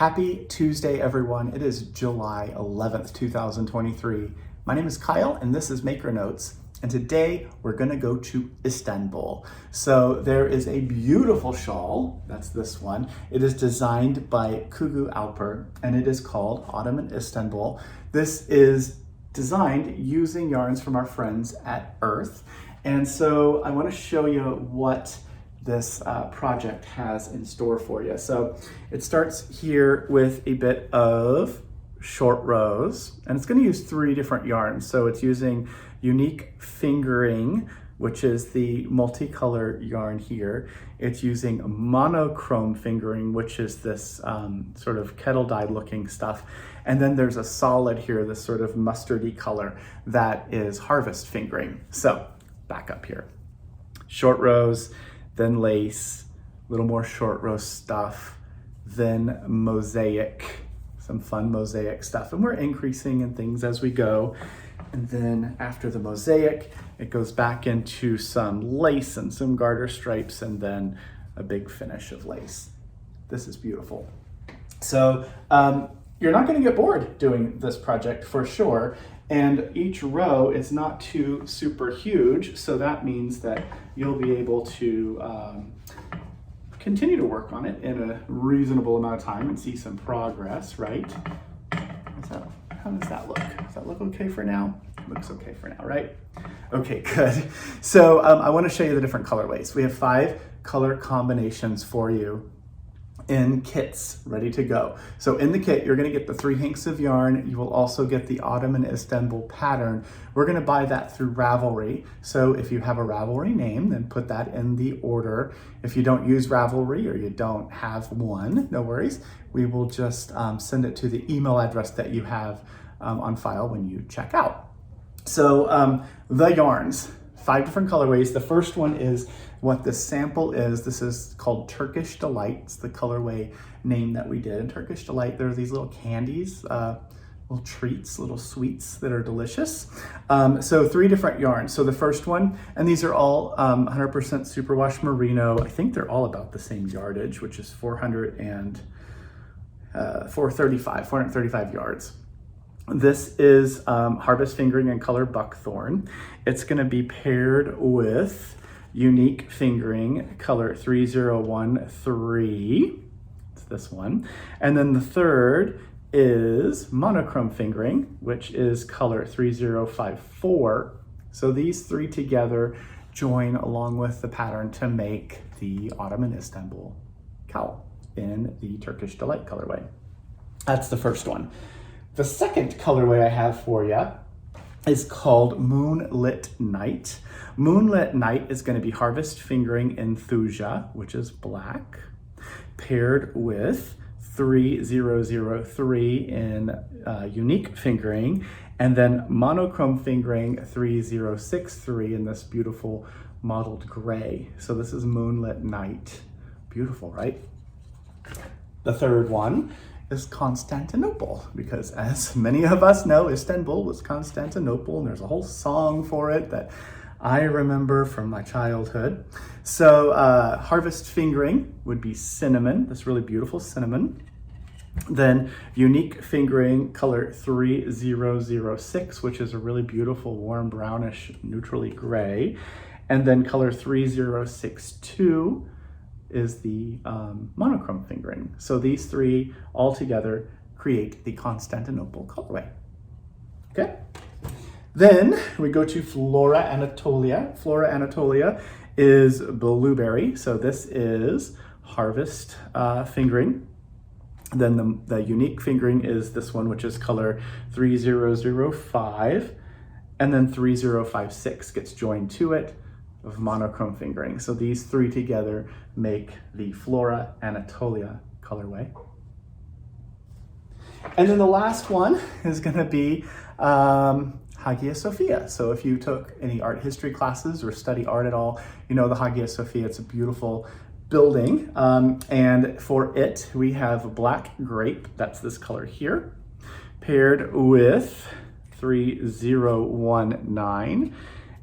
Happy Tuesday, everyone. It is July 11th, 2023. My name is Kyle, and this is Maker Notes. And today we're gonna go to Istanbul. So there is a beautiful shawl, that's this one. It is designed by Kugu Alper, and it is called Autumn in Istanbul. This is designed using yarns from our friends at Earth. And so I wanna show you what this project has in store for you. So it starts here with a bit of short rows, and it's going to use 3 different yarns. So it's using unique fingering, which is the multicolor yarn here. It's using monochrome fingering, which is this sort of kettle dyed looking stuff. And then there's a solid here, this sort of mustardy color that is harvest fingering. So back up here, short rows, then lace, a little more short row stuff, then mosaic, some fun mosaic stuff. And we're increasing in things as we go. And then after the mosaic, it goes back into some lace and some garter stripes, and then a big finish of lace. This is beautiful. So you're not gonna get bored doing this project for sure. And each row is not too super huge, so that means that you'll be able to continue to work on it in a reasonable amount of time and see some progress, right? How does that look? Does that look okay for now? Looks okay for now, right? Okay, good. So I want to show you the different colorways. We have 5 color combinations for you in kits ready to go. So in the kit, you're going to get the 3 hanks of yarn. You will also get the Autumn in Istanbul pattern. We're going to buy that through Ravelry. So if you have a Ravelry name, then put that in the order. If you don't use Ravelry or you don't have one, no worries. We will just send it to the email address that you have on file when you check out. So the yarns, 5 different colorways. The first one is what the sample is. This is called Turkish Delight. It's the colorway name that we did. In Turkish Delight, there are these little candies, little treats, little sweets that are delicious. So 3 different yarns. So the first one, and these are all 100% superwash merino. I think they're all about the same yardage, which is 435 yards. This is harvest fingering and color buckthorn. It's going to be paired with unique fingering color 3013. It's this one. And then the third is monochrome fingering, which is color 3054. So these 3 together join along with the pattern to make the Autumn in Istanbul cowl in the Turkish Delight colorway. That's the first one. The second colorway I have for you is called Moonlit Night. Moonlit Night is going to be harvest fingering in Thuja, which is black, paired with 3003 in unique fingering, and then monochrome fingering 3063 in this beautiful mottled gray. So this is Moonlit Night. Beautiful, right? The third one is Constantinople, because as many of us know, Istanbul was Constantinople, and there's a whole song for it that I remember from my childhood. So harvest fingering would be cinnamon, this really beautiful cinnamon. Then unique fingering color 3006, which is a really beautiful warm brownish neutrally gray. And then color 3062 is the monochrome fingering. So these 3 all together create the Constantinople colorway. Okay. Then we go to Flora Anatolia. Flora Anatolia is blueberry. So this is harvest fingering. Then the unique fingering is this one, which is color 3005. And then 3056 gets joined to it of monochrome fingering. So these 3 together make the Flora Anatolia colorway. And then the last one is going to be Hagia Sophia. So if you took any art history classes or study art at all, you know the Hagia Sophia. It's a beautiful building. And for it, we have black grape, that's this color here, paired with 3019.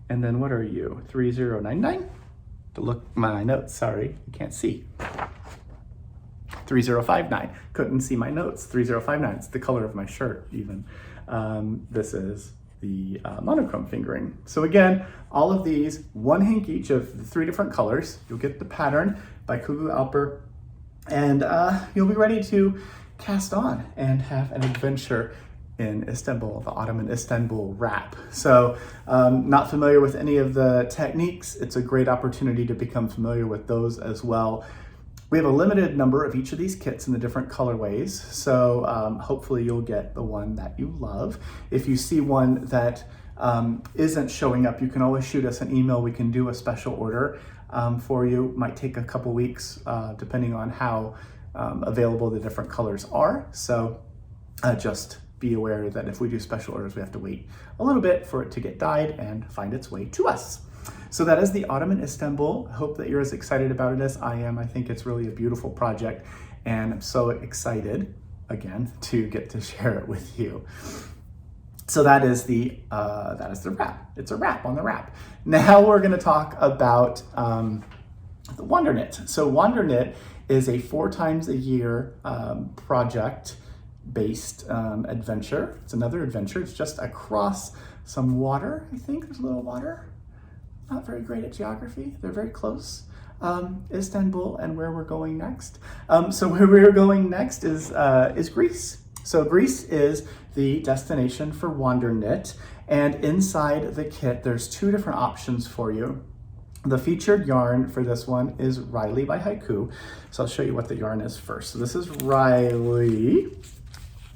And then what are you? 3099? To look my notes, sorry, you can't see. 3059. Couldn't see my notes. 3059. It's the color of my shirt even. This is the monochrome fingering. So again, all of these, one hank each of the 3 different colors. You'll get the pattern by Kugu Alper, and you'll be ready to cast on and have an adventure in Istanbul, the Ottoman Istanbul wrap. So not familiar with any of the techniques, it's a great opportunity to become familiar with those as well. We have a limited number of each of these kits in the different colorways, so hopefully you'll get the one that you love. If you see one that isn't showing up, you can always shoot us an email. We can do a special order for you. Might take a couple weeks depending on how available the different colors are. So just be aware that if we do special orders, we have to wait a little bit for it to get dyed and find its way to us. So that is the Ottoman Istanbul. I hope that you're as excited about it as I am. I think it's really a beautiful project, and I'm so excited, again, to get to share it with you. So that is the wrap. It's a wrap on the wrap. Now we're going to talk about the WanderKnit. So WanderKnit is a 4 times a year project-based adventure. It's another adventure. It's just across some water. I think there's a little water. Not very great at geography. They're very close. Istanbul and where we're going next. So where we're going next is Greece. So Greece is the destination for WanderKnit, and inside the kit there's 2 different options for you. The featured yarn for this one is Riley by Haiku. So I'll show you what the yarn is first. So this is Riley.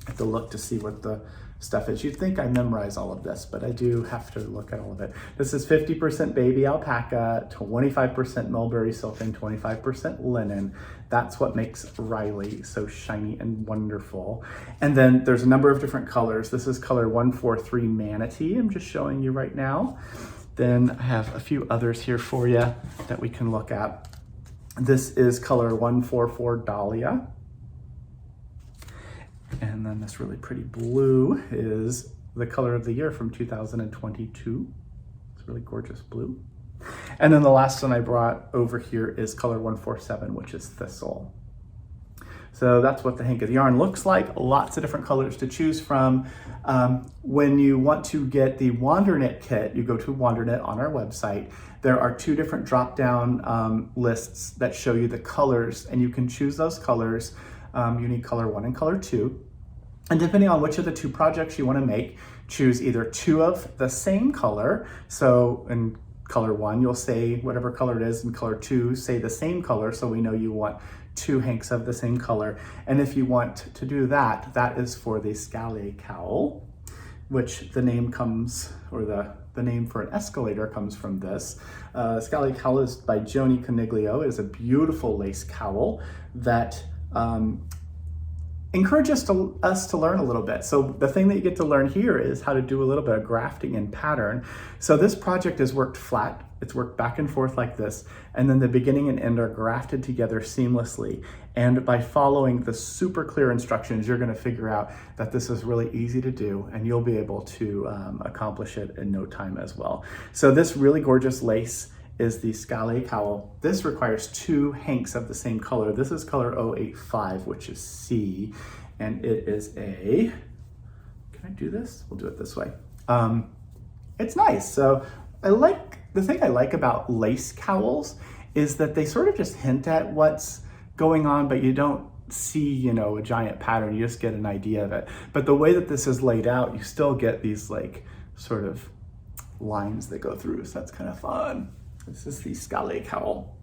I have to look to see what the stuff is. You'd think I memorize all of this, but I do have to look at all of it. This is 50% baby alpaca, 25% mulberry silk, and 25% linen. That's what makes Riley so shiny and wonderful. And then there's a number of different colors. This is color 143 Manatee. I'm just showing you right now. Then I have a few others here for you that we can look at. This is color 144 Dahlia. And then this really pretty blue is the color of the year from 2022. It's really gorgeous blue. And then the last one I brought over here is color 147, which is Thistle. So that's what the hank of the yarn looks like. Lots of different colors to choose from. When you want to get the WanderKnit kit, you go to WanderKnit on our website. There are 2 different drop-down lists that show you the colors, and you can choose those colors. You need color 1 and color 2. And depending on which of the 2 projects you want to make, choose either 2 of the same color. So in color 1, you'll say whatever color it is. In color 2, say the same color, so we know you want 2 hanks of the same color. And if you want to do that, that is for the Scally cowl, which the name comes, or the name for an escalator comes from this. Scally cowl is by Joni Coniglio. It is a beautiful lace cowl that encourages us to learn a little bit. So the thing that you get to learn here is how to do a little bit of grafting and pattern. So this project is worked flat. It's worked back and forth like this, and then the beginning and end are grafted together seamlessly. And by following the super clear instructions, you're gonna figure out that this is really easy to do, and you'll be able to accomplish it in no time as well. So this really gorgeous lace is the Scally cowl. This requires 2 hanks of the same color. This is color 085, which is C, and it is a, can I do this? We'll do it this way. It's nice. So the thing I like about lace cowls is that they sort of just hint at what's going on, but you don't see, you know, a giant pattern. You just get an idea of it. But the way that this is laid out, you still get these like sort of lines that go through. So that's kind of fun. This is the Scally cowl.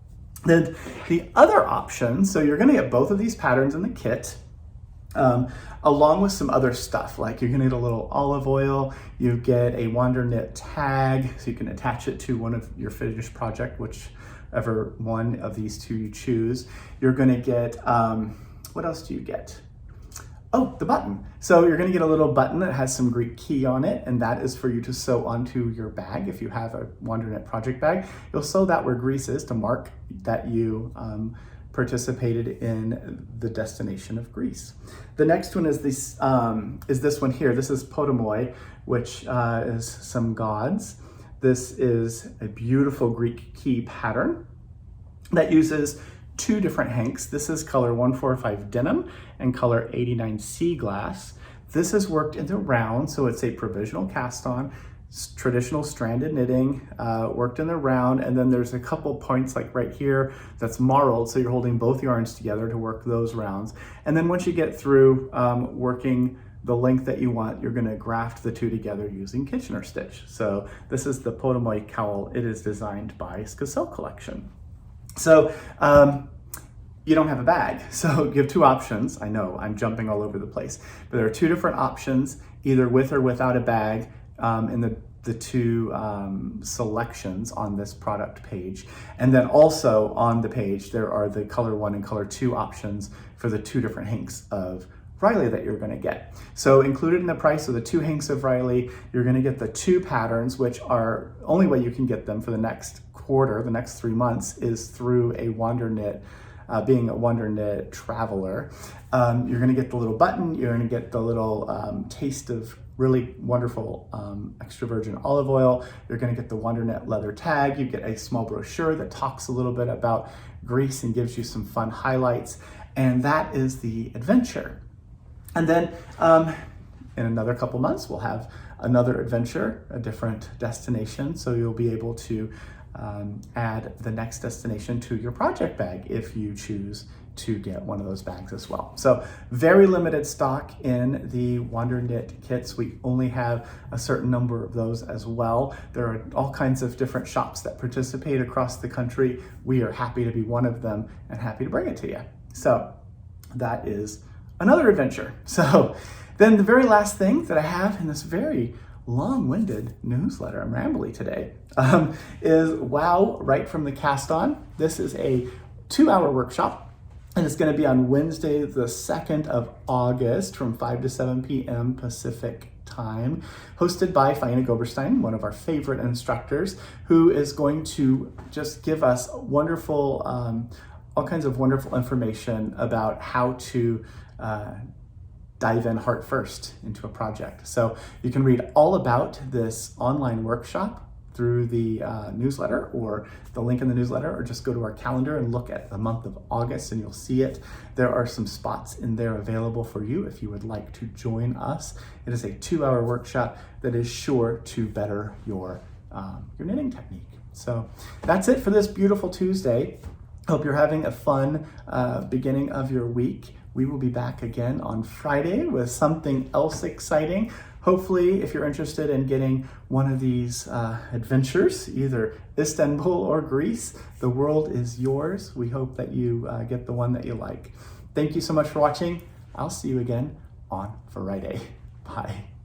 Then the other option, so you're gonna get both of these patterns in the kit, along with some other stuff. Like you're gonna get a little olive oil, you get a WanderKnit tag, so you can attach it to one of your finished project, whichever one of these 2 you choose. You're gonna get, what else do you get? Oh, the button. So you're gonna get a little button that has some Greek key on it, and that is for you to sew onto your bag. If you have a WanderKnit project bag, you'll sew that where Greece is to mark that you participated in the destination of Greece. The next one is this one here. This is Potamoi, which is some gods. This is a beautiful Greek key pattern that uses two different hanks. This is color 145 denim and color 89 sea glass. This is worked in the round, so it's a provisional cast on, traditional stranded knitting, worked in the round, and then there's a couple points like right here that's marled, so you're holding both yarns together to work those rounds. And then once you get through working the length that you want, you're gonna graft the two together using Kitchener stitch. So this is the Potomoy cowl. It is designed by Skasel Collection. So you don't have a bag, so you have two options. I know I'm jumping all over the place, but there are two different options, either with or without a bag, in the two selections on this product page. And then also on the page, there are the color 1 and color 2 options for the two different hanks of Riley that you're gonna get. So included in the price of the two hanks of Riley, you're gonna get the two patterns, which are only way you can get them for the next quarter, the next 3 months, is through a WanderKnit, being a WanderKnit traveler. You're gonna get the little button, you're gonna get the little taste of really wonderful extra virgin olive oil. You're gonna get the WanderKnit leather tag. You get a small brochure that talks a little bit about Greece and gives you some fun highlights. And that is the adventure. And then in another couple months, we'll have another adventure, a different destination. So you'll be able to add the next destination to your project bag if you choose to get one of those bags as well. So very limited stock in the WanderKnit kits. We only have a certain number of those as well. There are all kinds of different shops that participate across the country. We are happy to be one of them and happy to bring it to you. So that is another adventure. So then the very last thing that I have in this very long-winded newsletter, I'm rambly today, is Wow Right from the Cast On. This is a 2-hour workshop, and it's going to be on Wednesday, the 2nd of August from 5 to 7 p.m. Pacific time, hosted by Faina Goberstein, one of our favorite instructors, who is going to just give us wonderful, all kinds of wonderful information about how to dive in heart first into a project. So you can read all about this online workshop through the newsletter, or the link in the newsletter, or just go to our calendar and look at the month of August and you'll see it. There are some spots in there available for you if you would like to join us. It is a 2-hour workshop that is sure to better your knitting technique. So that's it for this beautiful Tuesday. Hope you're having a fun beginning of your week. We will be back again on Friday with something else exciting. Hopefully, if you're interested in getting one of these adventures, either Istanbul or Greece, the world is yours. We hope that you get the one that you like. Thank you so much for watching. I'll see you again on Friday. Bye.